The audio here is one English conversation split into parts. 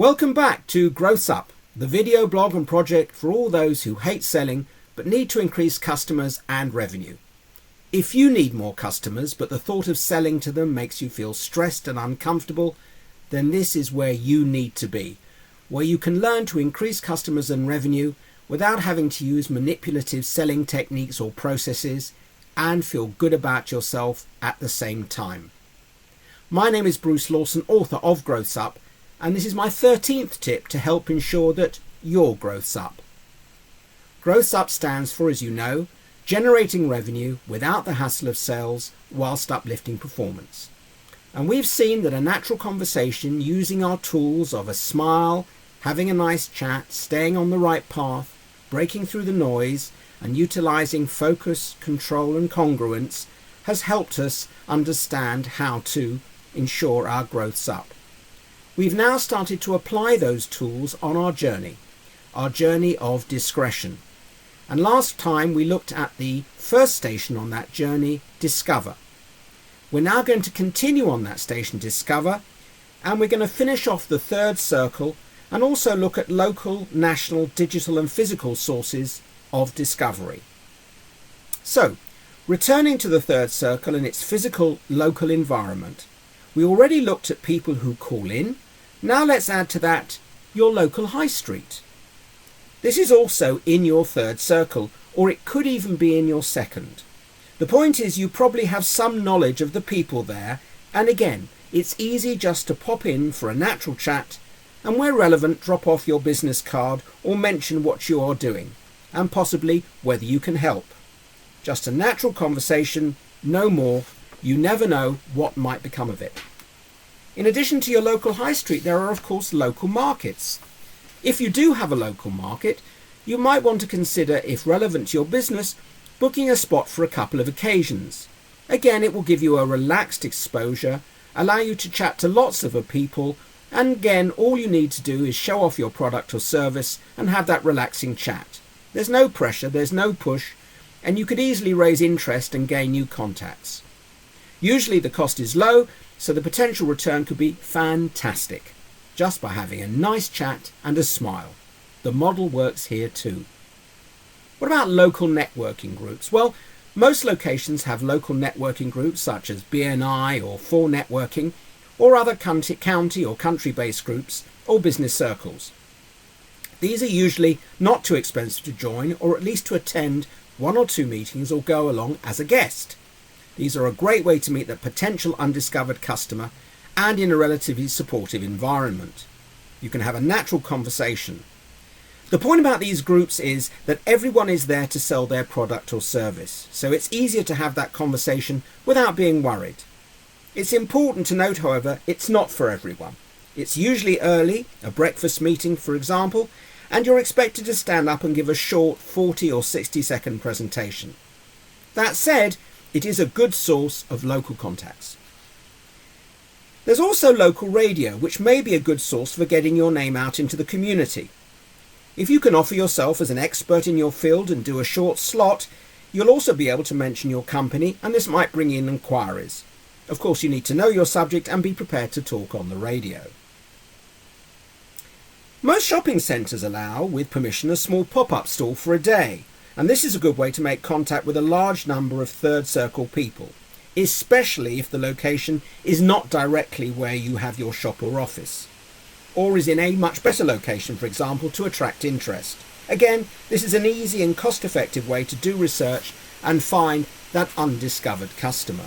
Welcome back to GROWTHSUP, the video blog and project for all those who hate selling but need to increase customers and revenue. If you need more customers but the thought of selling to them makes you feel stressed and uncomfortable, then this is where you need to be, where you can learn to increase customers and revenue without having to use manipulative selling techniques or processes and feel good about yourself at the same time. My name is Bruce Lawson, author of GROWTHSUP, and this is my 13th tip to help ensure that your growth's up. GROWTHSUP stands for, as you know, generating revenue without the hassle of sales whilst uplifting performance. And we've seen that a natural conversation using our tools of a smile, having a nice chat, staying on the right path, breaking through the noise, and utilising focus, control and congruence has helped us understand how to ensure our growth's up. We've now started to apply those tools on our journey of discretion. And last time we looked at the first station on that journey, discover. We're now going to continue on that station, discover, and we're going to finish off the third circle and also look at local, national, digital and physical sources of discovery. So, returning to the third circle and its physical, local environment, we already looked at people who call in. Now let's add to that your local high street. This is also in your third circle, or it could even be in your second. The point is you probably have some knowledge of the people there, and again, it's easy just to pop in for a natural chat and where relevant drop off your business card or mention what you are doing and possibly whether you can help. Just a natural conversation, no more. You never know what might become of it. In addition to your local high street, there are of course local markets. If you do have a local market, you might want to consider, if relevant to your business, booking a spot for a couple of occasions. Again, it will give you a relaxed exposure, allow you to chat to lots of people, and again, all you need to do is show off your product or service and have that relaxing chat. There's no pressure, there's no push, and you could easily raise interest and gain new contacts. Usually the cost is low, so the potential return could be fantastic, just by having a nice chat and a smile. The model works here too. What about local networking groups? Well, most locations have local networking groups such as BNI or For Networking, or other county or country-based groups or business circles. These are usually not too expensive to join, or at least to attend one or two meetings or go along as a guest. These are a great way to meet the potential undiscovered customer and in a relatively supportive environment. You can have a natural conversation. The point about these groups is that everyone is there to sell their product or service, so it's easier to have that conversation without being worried. It's important to note, however, it's not for everyone. It's usually early, a breakfast meeting for example, and you're expected to stand up and give a short 40 or 60-second presentation. That said, it is a good source of local contacts. There's also local radio, which may be a good source for getting your name out into the community. If you can offer yourself as an expert in your field and do a short slot, you'll also be able to mention your company, and this might bring in inquiries. Of course, you need to know your subject and be prepared to talk on the radio. Most shopping centres allow, with permission, a small pop-up stall for a day. And this is a good way to make contact with a large number of third circle people, especially if the location is not directly where you have your shop or office, or is in a much better location, for example, to attract interest. Again, this is an easy and cost-effective way to do research and find that undiscovered customer.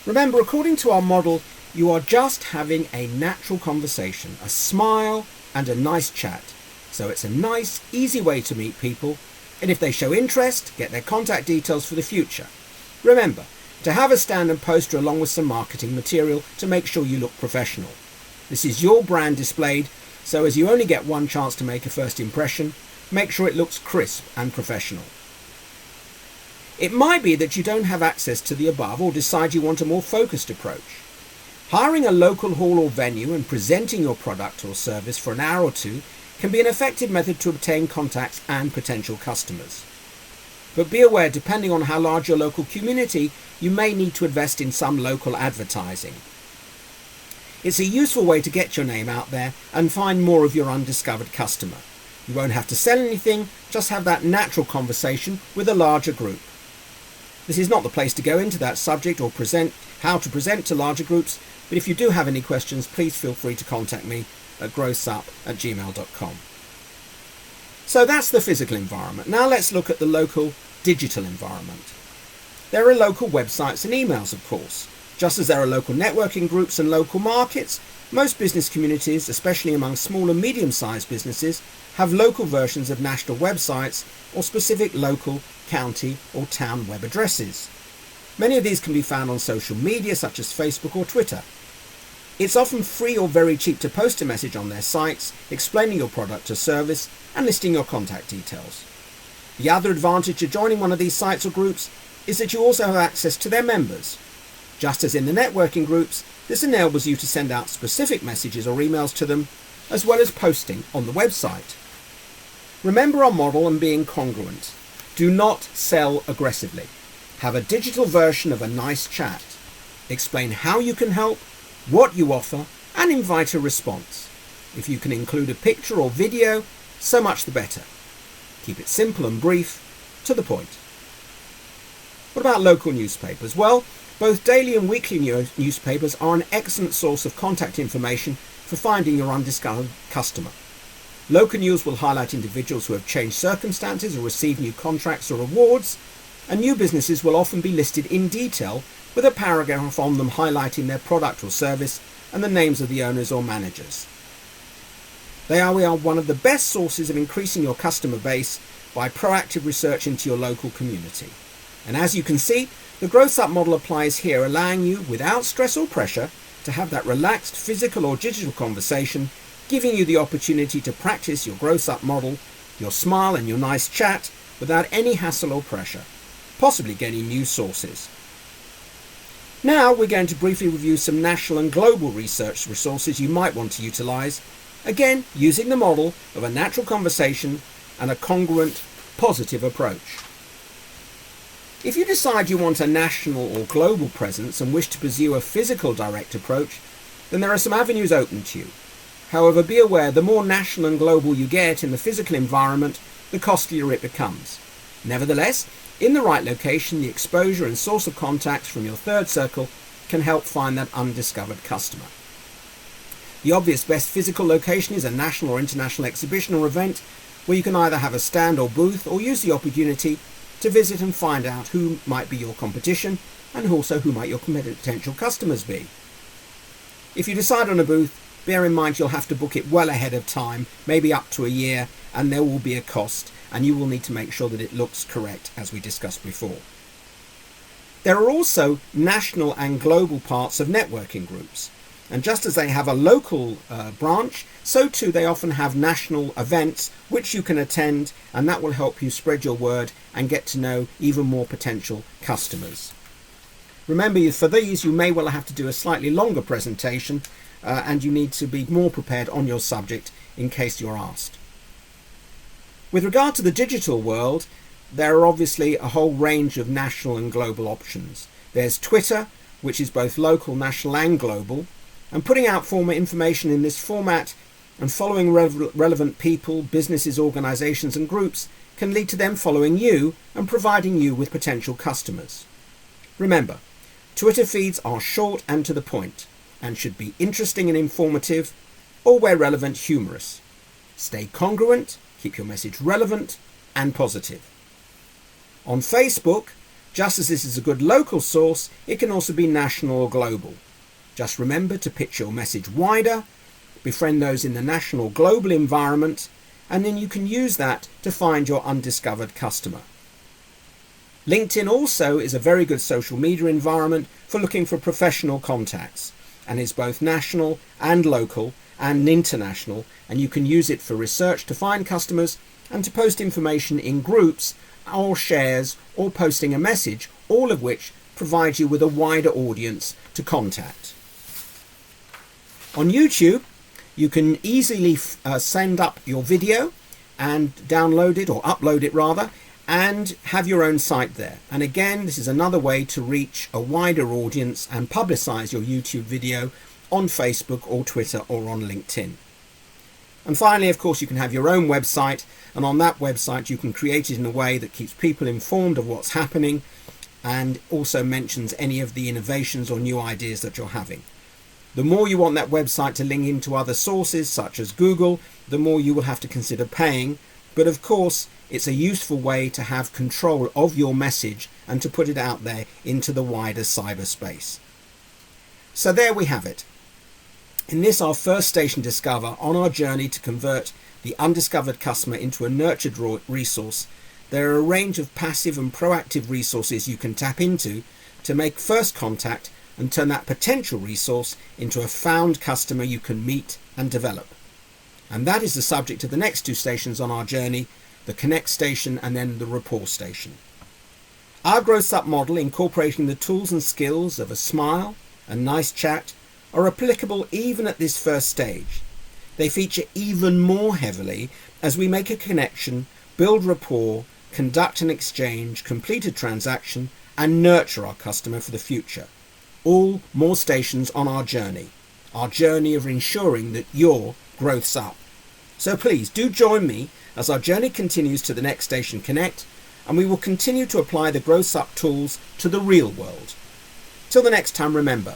Remember, according to our model, you are just having a natural conversation, a smile and a nice chat. So it's a nice, easy way to meet people. And if they show interest, get their contact details for the future. Remember, to have a stand and poster along with some marketing material to make sure you look professional. This is your brand displayed, so as you only get one chance to make a first impression, make sure it looks crisp and professional. It might be that you don't have access to the above or decide you want a more focused approach. Hiring a local hall or venue and presenting your product or service for an hour or two can be an effective method to obtain contacts and potential customers. But be aware, depending on how large your local community, you may need to invest in some local advertising. It's a useful way to get your name out there and find more of your undiscovered customer. You won't have to sell anything, just have that natural conversation with a larger group. This is not the place to go into that subject or how to present to larger groups, but if you do have any questions, please feel free to contact me at growthsup@gmail.com. So that's the physical environment. Now let's look at the local digital environment. There are local websites and emails, of course. Just as there are local networking groups and local markets, most business communities, especially among small and medium-sized businesses, have local versions of national websites or specific local, county or town web addresses. Many of these can be found on social media such as Facebook or Twitter. It's often free or very cheap to post a message on their sites explaining your product or service and listing your contact details. The other advantage of joining one of these sites or groups is that you also have access to their members. Just as in the networking groups, this enables you to send out specific messages or emails to them, as well as posting on the website. Remember our model and being congruent. Do not sell aggressively. Have a digital version of a nice chat. Explain how you can help, what you offer, and invite a response. If you can include a picture or video, so much the better. Keep it simple and brief, to the point. What about local newspapers? Well, both daily and weekly newspapers are an excellent source of contact information for finding your undiscovered customer. Local news will highlight individuals who have changed circumstances or received new contracts or awards, and new businesses will often be listed in detail with a paragraph on them highlighting their product or service and the names of the owners or managers. They are one of the best sources of increasing your customer base by proactive research into your local community. And as you can see, the GROWTHSUP model applies here, allowing you, without stress or pressure, to have that relaxed physical or digital conversation, giving you the opportunity to practice your GROWTHSUP model, your smile and your nice chat, without any hassle or pressure, possibly gaining new sources. Now we're going to briefly review some national and global research resources you might want to utilize, again using the model of a natural conversation and a congruent, positive approach. If you decide you want a national or global presence and wish to pursue a physical direct approach, then there are some avenues open to you. However, be aware the more national and global you get in the physical environment, the costlier it becomes. Nevertheless, in the right location, the exposure and source of contacts from your third circle can help find that undiscovered customer. The obvious best physical location is a national or international exhibition or event where you can either have a stand or booth or use the opportunity to visit and find out who might be your competition and also who might your potential customers be. If you decide on a booth, bear in mind you'll have to book it well ahead of time, maybe up to a year, and there will be a cost, and you will need to make sure that it looks correct, as we discussed before. There are also national and global parts of networking groups, and just as they have a local branch, so too they often have national events which you can attend, and that will help you spread your word and get to know even more potential customers. Remember, for these you may well have to do a slightly longer presentation, and you need to be more prepared on your subject in case you're asked. With regard to the digital world, there are obviously a whole range of national and global options. There's Twitter, which is both local, national and global, and putting out information in this format and following relevant people, businesses, organizations and groups can lead to them following you and providing you with potential customers. Remember, Twitter feeds are short and to the point and should be interesting and informative, or where relevant, humorous. Stay congruent, keep your message relevant and positive. On Facebook, just as this is a good local source, it can also be national or global. Just remember to pitch your message wider, befriend those in the national global environment, and then you can use that to find your undiscovered customer. LinkedIn also is a very good social media environment for looking for professional contacts, and is both national and local and international, and you can use it for research to find customers and to post information in groups or shares or posting a message, all of which provide you with a wider audience to contact. On YouTube, you can easily send up your video and download it, or upload it rather, and have your own site there. And again, this is another way to reach a wider audience and publicize your YouTube video on Facebook or Twitter or on LinkedIn. And finally, of course, you can have your own website, and on that website you can create it in a way that keeps people informed of what's happening and also mentions any of the innovations or new ideas that you're having. The more you want that website to link into other sources such as Google, the more you will have to consider paying. But of course, it's a useful way to have control of your message and to put it out there into the wider cyberspace. So there we have it. In this, our first station Discover, on our journey to convert the undiscovered customer into a nurtured resource, there are a range of passive and proactive resources you can tap into to make first contact and turn that potential resource into a found customer you can meet and develop. And that is the subject of the next two stations on our journey, the Connect station and then the Rapport station. Our GROWTHSUP model, incorporating the tools and skills of a smile and nice chat, are applicable even at this first stage. They feature even more heavily as we make a connection, build rapport, conduct an exchange, complete a transaction, and nurture our customer for the future. All more stations on our journey of ensuring that your growth's up. So please do join me as our journey continues to the next station Connect, and we will continue to apply the GROWTHSUP tools to the real world. Till the next time, remember,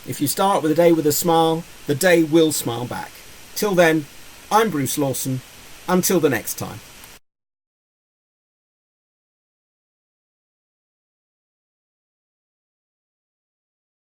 if you start with a day with a smile, the day will smile back. Till then, I'm Bruce Lawson. Until the next time.